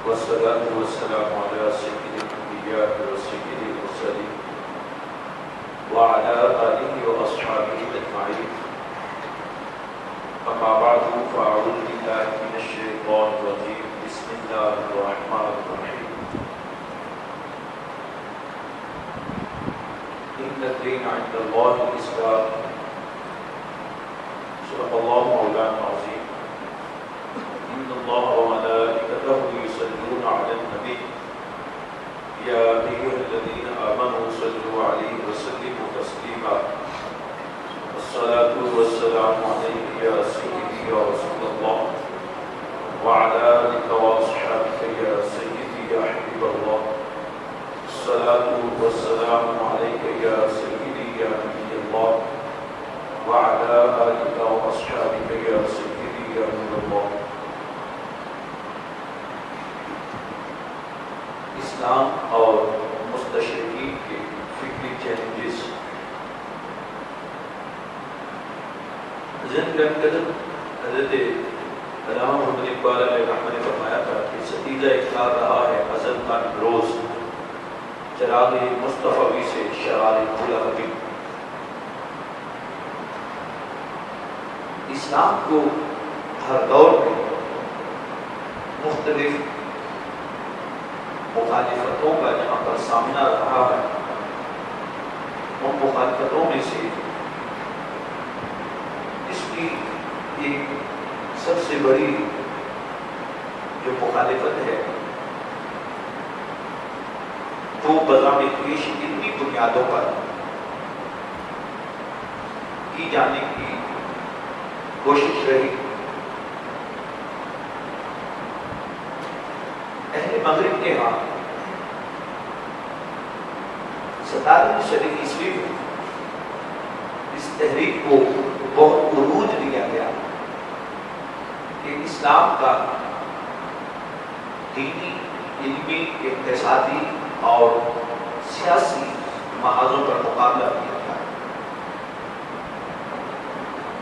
والصلاة والسلام على سيد الأنبياء وسيد المرسلين وعلى آله وأصحابه أجمعين. أما بعد فأعوذ بالله من الشيطان الرجيم. بسم الله الرحمن الرحيم. إن الدين عند الله الإسلام. صدق الله مولانا العظيم. إن الله وملائكته يصلون على النبي يا أيها الذين آمنوا صلوا عليه وسلموا تسليما. الصلاة والسلام عليك يا سيدي يا رسول الله وعلى آلك وأصحابك يا سيدي يا حبيب الله. الصلاة والسلام عليك يا سيدي يا نبي الله وعلى آلك وأصحابك يا سيدي يا نور الله. اسلام اور مستشرقین کے فکری چیلنجز. حضرت علامہ محمد اقبال علیہ الرحمہ نے فرمایا تھا کہ ستیجہ اختیار رہا ہے ازل کا روز چراغ مصطفی سے شرار بھولا حبیب. اسلام کو ہر دور میں مختلف مخالفتوں کا جہاں پر سامنا رہا ہے، ان مخالفتوں میں سے اس کی ایک سب سے بڑی جو مخالفت ہے وہ بضابط پیش اتنی بنیادوں پر کی جانے کی کوشش رہی. اہل مغرب کے ہاں 17ویں صدی عیسوی میں اس تحریک کو بہت عروج دیا گیا کہ اسلام کا دینی، علمی، اقتصادی اور سیاسی محاذوں پر مقابلہ کیا گیا،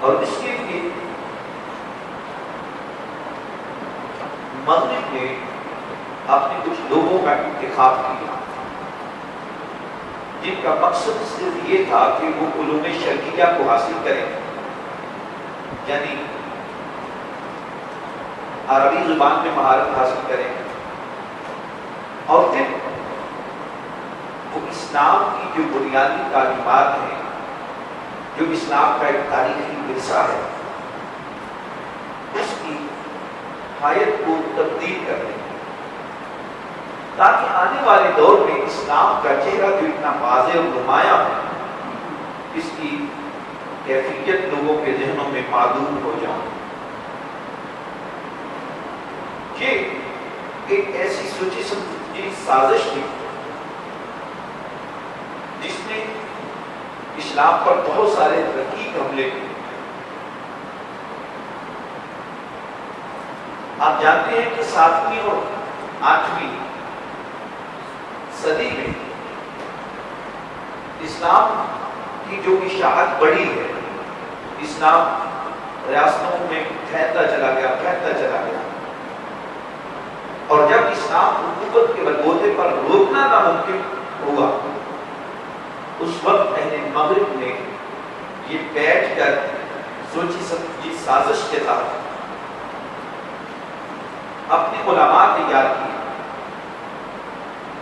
اور اس کے لیے مغرب نے اپنے کچھ لوگوں کا انتخاب کیا جن کا مقصد صرف یہ تھا کہ وہ علوم شرعیہ کو حاصل کریں، یعنی عربی زبان میں مہارت حاصل کریں، اور پھر وہ اسلام کی جو بنیادی تعلیمات ہیں، جو اسلام کا ایک تاریخی ورثہ ہے، اس کی حیات کو تبدیل کر دیں تاکہ آنے والے دور میں اسلام کا چہرہ جو اتنا واضح اور نمایاں ہے، اس کی کیفیت لوگوں کے ذہنوں میں معلوم ہو جائے. یہ ایک ایسی سوچی سمجھی سازش تھی جس نے اسلام پر بہت سارے رقیق حملے کیے. آپ جانتے ہیں کہ 7ویں اور 8ویں صدی میں اسلام کی جو اشاعت بڑی ہے، اسلام ریاستوں میں پھیلتا چلا گیا، اور جب اسلام حکومت کے بلبوتے پر روکنا ناممکن ہوا، اس وقت اہل مغرب نے یہ بیٹھ کر سوچی سمجھی سازش کے تحت اپنے علماء تیار کیے،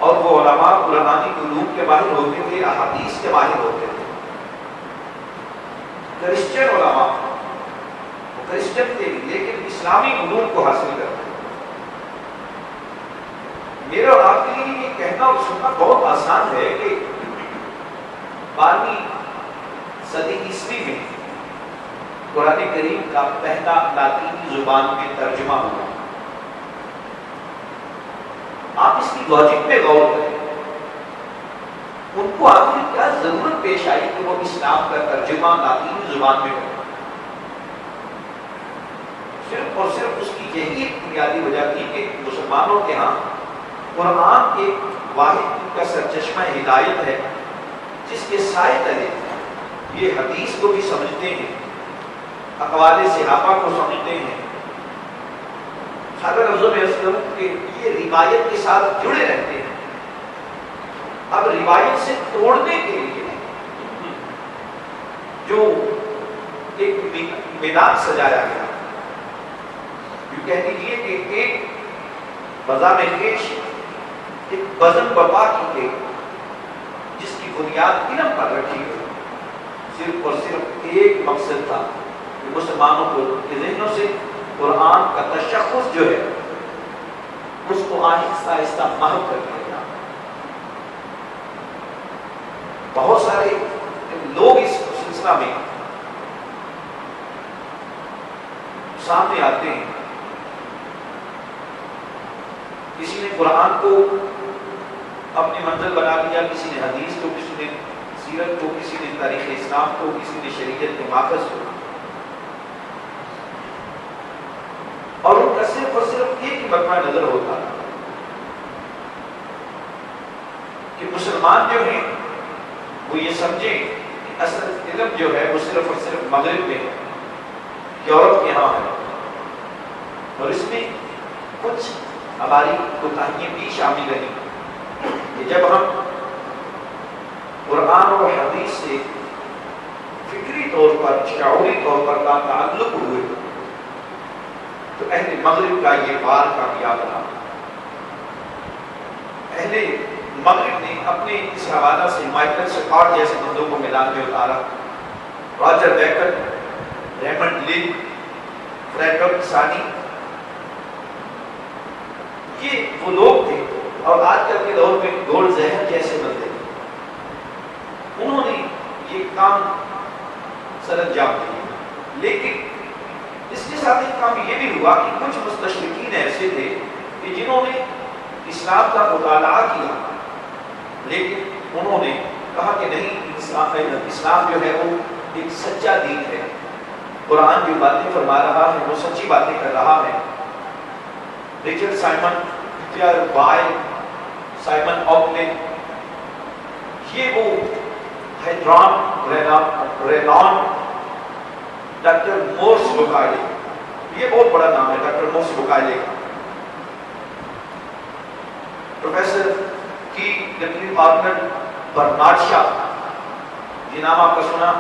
اور وہ علماء قرآنی علوم کے ماہر ہوتے تھے، احادیث کے ماہر ہوتے تھے. کرسچن علماء وہ کرسچن تھے لیکن اسلامی علوم کو حاصل کرتے تھے. میرا اور آپ کے لیے یہ کہنا اور سننا بہت آسان ہے کہ 12ویں صدی عیسوی میں قرآن کریم کا پہلا لاطینی زبان میں ترجمہ ہوا. آپ اس کی لاجک پہ غور کریں، ان کو آخر کیا ضرورت پیش آئی کہ وہ اسلام کا ترجمہ لاطینی زبان میں کریں؟ صرف اور صرف اس کی یہی ایک بنیادی وجہ تھی کہ مسلمانوں کے ہاں قرآن ایک واحد کا سرچشمہ ہدایت ہے جس کے سائے تلے یہ حدیث کو بھی سمجھتے ہیں، اقوال صحابہ کو سمجھتے ہیں، حضرت افضل اسلم کے یہ روایت کے ساتھ جڑے رہتے ہیں. اب روایت سے توڑنے کے لیے جو ایک میدان سجایا گیا، یہ کہہ دیجیے کہ ایک بزام خیش ایک وزن بپا کی گئی جس کی بنیاد علم پر رکھی گئی. صرف اور صرف ایک مقصد تھا کہ مسلمانوں کو کے ذہنوں سے قرآن کا تشخص جو ہے اس کو آہستہ آہستہ محو کر دیا گیا. بہت سارے لوگ اس سلسلہ میں سامنے آتے ہیں. کسی نے قرآن کو اپنی منزل بنا لیا، کسی نے حدیث کو، کسی نے سیرت کو، کسی نے تاریخ اسلام کو، کسی نے شریعت کے ماخذ کو، اور ان کا صرف اور صرف ایک ہی مقطع نظر ہوتا ہے کہ مسلمان جو ہیں وہ یہ سمجھیں کہ اصل علم جو ہے وہ صرف اور صرف مغرب میں ہے، یورپ کے ہاں ہے. اور اس میں کچھ ہماری کوتاہیاں بھی شامل رہی کہ جب ہم قرآن اور حدیث سے فکری طور پر، شعوری طور پر تعلق ہوئے تو اہل مغرب کا یہ بار کامیاب رہا. اہل مغرب نے اپنے اس حوالہ سے مائیکل سکاٹ جیسے بندوں کو میدان میں اتارا. راجر بیکر، ریمنڈ لن، فریڈرک ثانی، یہ وہ لوگ تھے اور آج کل کے دور میں گولڈ ذہن جیسے بندے تھے. انہوں نے یہ کام سر انجام دیا. لیکن اس کے ساتھ ایک کام یہ بھی ہوا کہ کچھ مستشرقین ایسے تھے کہ جنہوں نے اسلام کا مطالعہ کیا لیکن انہوں نے کہا کہ نہیں، اسلام جو ہے وہ ایک سچا دین ہے، قرآن جو باتیں فرما رہا ہے وہ سچی باتیں کر رہا ہے. Richard Simon, Pierre Bayle, Simon Ockley, یہ وہ ہیڈران رینان، ڈاکٹر مورس بکائلے، یہ بہت بڑا نام ہے ڈاکٹر مورس بکائلے کا. پروفیسر کی ڈپٹی پارٹنر برنارڈ شاہ، یہ نام آپ کا سنا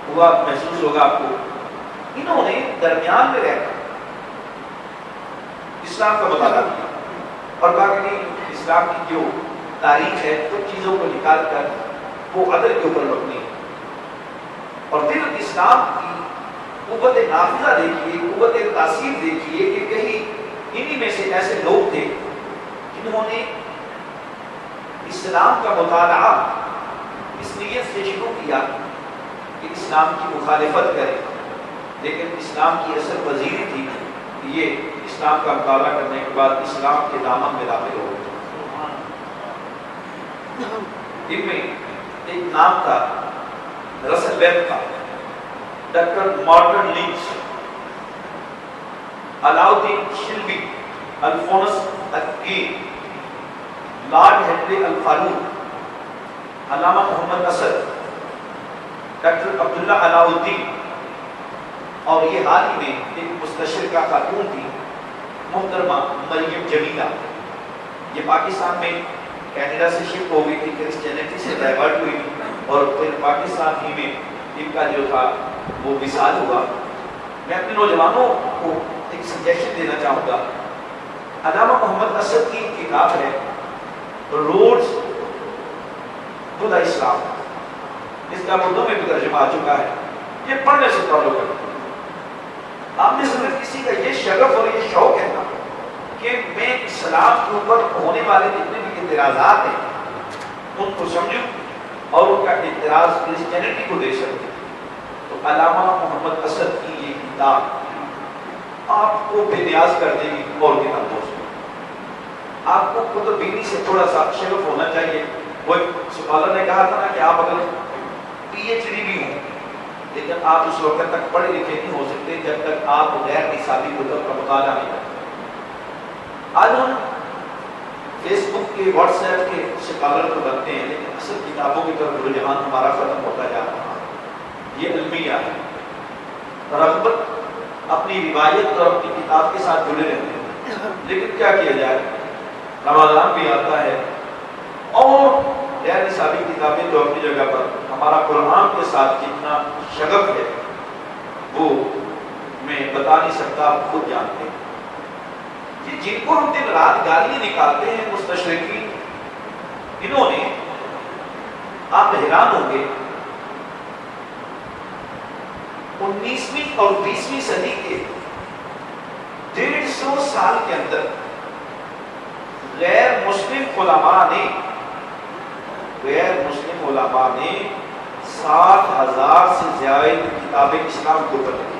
ہوا محسوس ہوگا آپ کو. انہوں نے درمیان میں رہ کر اسلام کا مطالعہ کیا اور کہا کہ نہیں، اسلام کی جو تاریخ ہے کچھ چیزوں کو نکال کر وہ عدل کے اوپر مبنی ہے. اور پھر اسلام کی قوت نافذہ دیکھیے، قوت تاثیر دیکھیے کہ کہیں انہی میں سے ایسے لوگ تھے جنہوں نے اسلام کا مطالعہ اس نیت سے شروع کیا کہ اسلام کی مخالفت کرے، لیکن اسلام کی اصل وزیری تھی کہ یہ اسلام کا مطالعہ کرنے کے بعد اسلام کے دامن میں داخل ہو گئے. ان میں ایک نام تھا رسل ویب کا، ڈاکٹر مارٹن لینچ، علاؤدین شلبی، الفونس الکین، لارڈ ہنری الفاروق، علامہ محمد اسد، ڈاکٹر عبداللہ علاؤدین، اور یہ حال ہی میں ایک مستشرقہ خاتون تھی محترمہ مریم جمیلہ. یہ پاکستان میں کینیڈا سے شفٹ ہو گئی تھی، کرسچینٹی سے ڈائیورٹ ہوئی اور پھر پاکستان ہی میں ان کا جو تھا وہ وصال ہوا. میں اپنے نوجوانوں کو ایک سجیشن دینا چاہوں گا. علامہ محمد اسد کی کتاب ہے روڈز ٹو دی اسلام، اس کا اردو میں بھی ترجمہ آ چکا ہے. یہ پڑھنے سے فالو کریں. آپ میں سے کسی کا یہ شغف اور یہ شوق ہے نا کہ میں اسلام کے اوپر ہونے والے جتنے بھی اعتراضات ہیں ان کو سمجھوں اور ان کا اعتراض کرسچینٹی کو دے سکتے، تو علامہ محمد اسد کی یہ کتاب آپ کو بے نیاز کر دے گی اور کتابوں سے. آپ کو کتب بینی سے تھوڑا سا شغف ہونا چاہیے. وہ سکالر نے کہا تھا نا کہ آپ اگر پی ایچ ڈی بھی ہوں لیکن آپ اس وقت تک پڑھے لکھے نہیں ہو سکتے جب تک آپ غیر نصابی کتب کا مطالعہ نہیں کرتے. آج ہم فیس بک کے، واٹس ایپ کے سکالر تو بنتے ہیں لیکن اصل کتابوں کی طرف رجحان ہمارا ختم ہوتا جا رہا ہے. یہ المیہ ہے، رغبت اپنی روایت اور اپنی کتاب کے ساتھ جڑے رہتے ہیں، لیکن کیا کیا جائے، رمضان بھی آتا ہے اور غیر نصابی کتابیں جو اپنی جگہ پر، ہمارا قرآن کے ساتھ کتنا شغف ہے وہ میں بتا نہیں سکتا، آپ خود جانتے ہیں کہ جن کو ہم دن رات گالیاں نکالتے ہیں مستشرقین، انہوں نے، آپ حیران ہوں گے، 19ویں اور 20ویں صدی کے 150 سال کے اندر غیر مسلم علماء نے 60,000 سے زیادہ کتابیں اسلام کے اوپر لکھی۔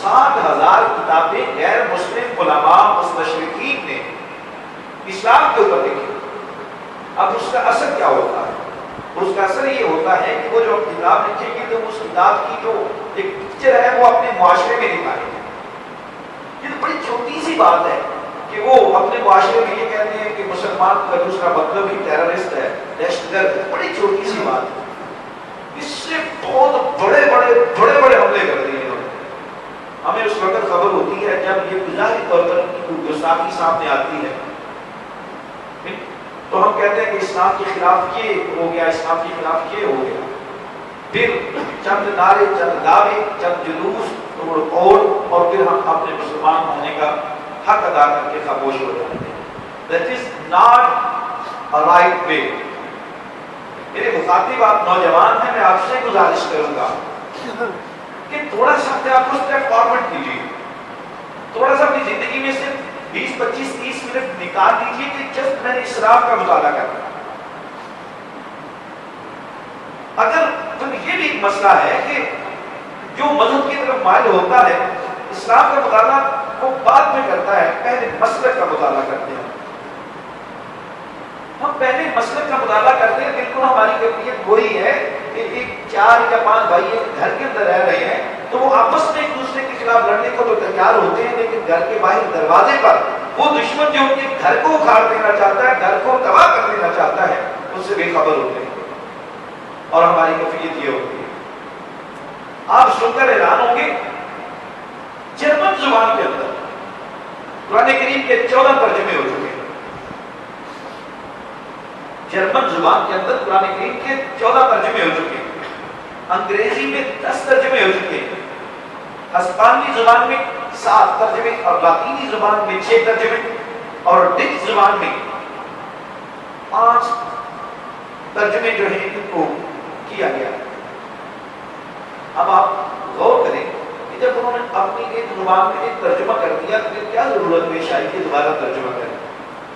60,000 کتابیں غیر مسلم علماء مستشرقین نے اسلام کے اوپر لکھی۔ اب اس کا اثر کیا ہوتا ہے؟ اس کا اثر یہ ہوتا ہے کہ وہ جو کتاب لکھیں گے تو اس کتاب کی جو ایک پکچر ہے وہ اپنے معاشرے میں دکھائیں گے۔ یہ بڑی چھوٹی سی بات ہے کہ وہ اپنے معاشرے میں یہ کہتے ہیں کہ مسلمان کا دوسرا مطلب ہی ٹیررسٹ ہے، دہشت گرد، بڑی چھوٹی سی بات ہے، اس سے بہت بڑے بڑے حملے کر دیے انہوں نے۔ ہمیں اس وقت خبر ہوتی ہے جب یہ ظاہری طور پر ان کی گستاخی سامنے آتی ہے تو ہم کہتے ہیں کہ اسلام کے خلاف یہ ہو گیا، اسلام کے خلاف یہ ہو گیا، پھر چند نعرے، چند دعوے، چند جلوس اور پھر ہم اپنے مسلمان ہونے کا حق ادا کر کے خاموش ہو جاتے ہیں۔ That is not a right way۔ میرے مخاطب آپ نوجوان ہیں، میں آپ سے گزارش کروں گا کہ تھوڑا سا اپنے آپ کو اسٹیپ فارورڈ کیجیے، تھوڑا سا اپنی زندگی میں سے 20، 25، 30 منٹ نکال دیجیے کہ جسٹ میں نے اسلام کا مطالعہ کرنا۔ اگر تو یہ بھی ایک مسئلہ ہے کہ جو مذہب کی طرف مائل ہوتا ہے اسلام کا مطالعہ وہ بعد میں کرتا ہے، پہلے مسلک کا مطالعہ کرتے ہیں۔ ہم پہلے مسلک کا مطالعہ کرتے ہیں، بالکل ہماری کیفیت وہی ہے کہ ایک 4 یا 5 بھائی ایک گھر کے اندر رہ رہے ہیں تو وہ آپس میں ایک دوسرے کے خلاف لڑنے کو تو تیار ہوتے ہیں، لیکن گھر کے باہر دروازے پر وہ دشمن جو ان کے گھر کو اکھاڑ دینا چاہتا ہے، گھر کو تباہ کر دینا چاہتا ہے، اس سے بے خبر ہوتے ہیں اور ہماری کیفیت یہ ہوتی ہے۔ آپ سن کر حیران ہوں گے، جرمن زبان کے اندر قرآن کریم کے 14 ترجمے ہو چکے ہیں۔ جرمن زبان کے اندر قرآن کریم کے 14 ترجمے ہو چکے ہیں، انگریزی میں 10 ترجمے ہو چکے ہیں، ہسپانوی زبان میں 7 ترجمے اور لاطینی زبان میں 6 ترجمے اور ڈچ زبان میں 5 ترجمے جو ہیں ان کو کیا گیا۔ اب آپ غور کریں کہ جب انہوں نے اپنی ایک زبان میں ایک ترجمہ کر دیا تو پھر کیا ضرورت پیش آئی کہ دوبارہ ترجمہ کریں؟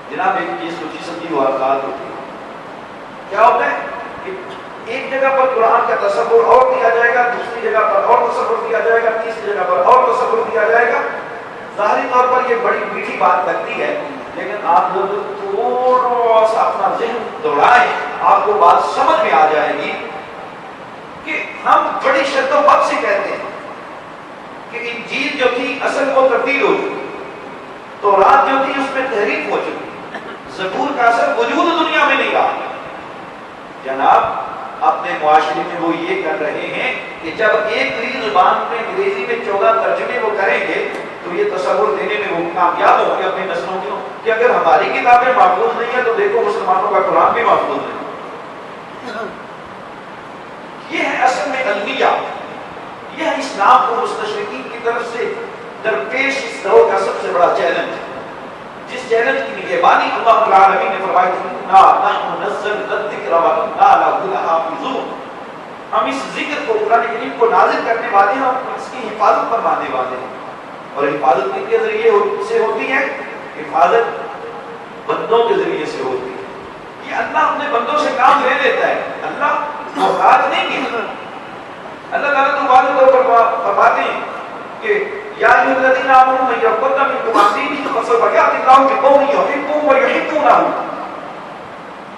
جناب ایک یہ سوچی سمجھی واقعات ہوتی ہے۔ کیا ہوتا ہے کہ ایک جگہ پر قرآن کا تصور اور دیا جائے گا، دوسری جگہ پر اور تصور دیا جائے گا، تیسری جگہ پر اور تصور دیا جائے گا۔ ظاہری طور پر یہ بڑی میٹھی بات لگتی ہے، لیکن آپ لوگ تھوڑا سا اپنا ذہن دوڑائیں، آپ کو بات سمجھ میں آ جائے گی کہ ہم بڑی شدت و وقت سے کہتے ہیں کہ انجیل جو تھی اصل وہ تبدیل ہو چکی، تورات جو تھی اس میں تحریف ہو چکی، زبور کا اثر وجود دنیا میں نہیں رہا۔ جناب اپنے معاشرے میں وہ یہ کر رہے ہیں کہ جب ایک ہی زبان میں انگریزی میں 14 ترجمے وہ کریں گے تو یہ تصور دینے میں وہ کامیاب ہوں گے اپنی نسلوں کو کہ اگر ہماری کتابیں محفوظ نہیں ہیں تو دیکھو مسلمانوں کا قرآن بھی محفوظ نہیں۔ یہ ہے اصل میں المیہ، یہ ہے اسلام کو مستشرقین کی طرف سے درپیش اس دور کا سب سے بڑا چیلنج، جس چیلنج کی نگہبانی اللہ العالمین نے فرمائی تھی نا نحن نزلنا الذکر وانا لہ لحافظون۔ ہم اس ذکر کو، قرآن کریم کو نازل کرنے والے ہیں، ہم اس کی حفاظت فرمانے والے ہیں، اور حفاظت کن کے ذریعے سے ہوتی ہے؟ حفاظت بندوں کے ذریعے سے ہوتی ہے۔ یہ اللہ اپنے بندوں سے کام لے لیتا ہے، اللہ محتاج نہیں ہے۔ اللہ تعالیٰ تو بعض طور پر فرماتے ہیں کہ یا ایھا الذین آمنوا من یرتد منکم عن دینہ فسوف یأتی اللہ بقوم یحبهم ویحبونہ۔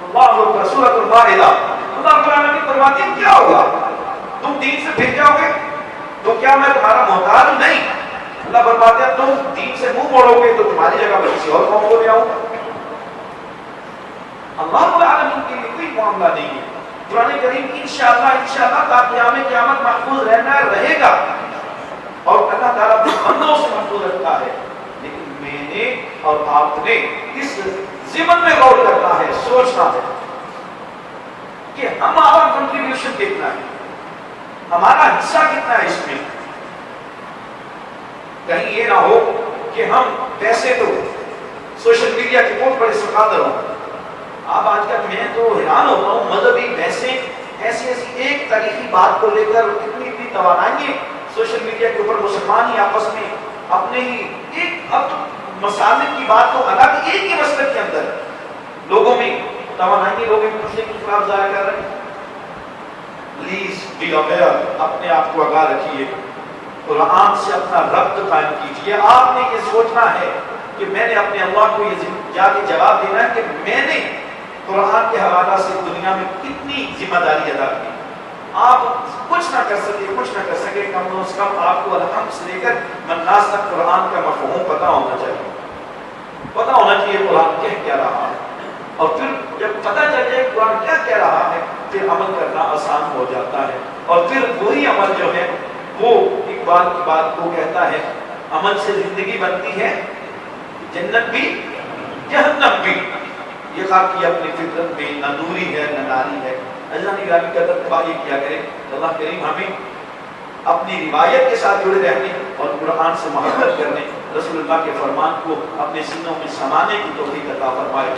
اللہ سورۃ المائدہ، اللہ رب العالمین فرماتے ہیں کیا ہوگا؟ تم دین سے پھر جاؤ گے تو کیا میں تمہارا محتاج نہیں؟ اللہ فرماتے ہیں تم دین سے منہ موڑو گے تو تمہاری جگہ پر کسی اور قوم کو لے آؤں گا۔ اللہ رب العالمین کے لیے کوئی معاملہ نہیں ہے قرآن کریم انشاءاللہ تا قیام قیامت محفوظ رہے گا اور اللہ تعالیٰ اپنے بندوں سے محفوظ رکھتا ہے. لیکن میں نے اور آپ نے اس ضمن میں غور کرنا ہے, سوچنا ہے کہ ہمارا کنٹریبیوشن کتنا ہے, ہمارا حصہ کتنا ہے اس میں. کہیں یہ نہ ہو کہ ہم ویسے تو سوشل میڈیا کے بہت بڑے سکھادر ہوں. اب آج کل میں تو حیران ہوتا ہوں, مذہبی ایسی ایک تاریخی بات کو لے کر اتنی توانائی سوشل میڈیا کے اوپر مسلمان ہی آپس میں اپنے ہی ایک اب مسالے کی بات تو الگ, ایک ہی مسئلے کے اندر لوگوں میں توانائی, لوگ ایک دوسرے کی خلاف ظاہر کر رہے ہیں. پلیز بی اویئر, اپنے آپ کو آگاہ رکھیے, قرآن سے اپنا ربط قائم کیجیے. آپ نے یہ سوچنا ہے کہ میں نے اپنے اللہ کو یہ جا کے جواب دینا ہے کہ میں نے قرآن کے حوالہ سے دنیا میں کتنی ذمہ داری ادا کی. آپ کچھ نہ کر سکے, کم از کم آپ کو الحمد سے لے کر مناس تک قرآن کا مفہوم پتہ ہونا چاہیے قرآن کیا رہا ہے. اور پھر جب پتہ چل جائے قرآن کیا کہہ رہا ہے, پھر عمل کرنا آسان ہو جاتا ہے. اور پھر وہی عمل جو ہے وہ اقبال کی بات کو کہتا ہے, عمل سے زندگی بنتی ہے, جنت بھی جہنم بھی. یہ خاکی اپنی فطرت میں نہ دوری ہے نہ ناری ہے. اللہ نے گرامی قدر تباہی کیا کرے. اللہ کریم ہمیں اپنی روایت کے ساتھ جڑے رہنے اور قرآن سے محبت کرنے, رسول اللہ کے فرمان کو اپنے سینوں میں سمانے کی توفیق عطا فرمائے.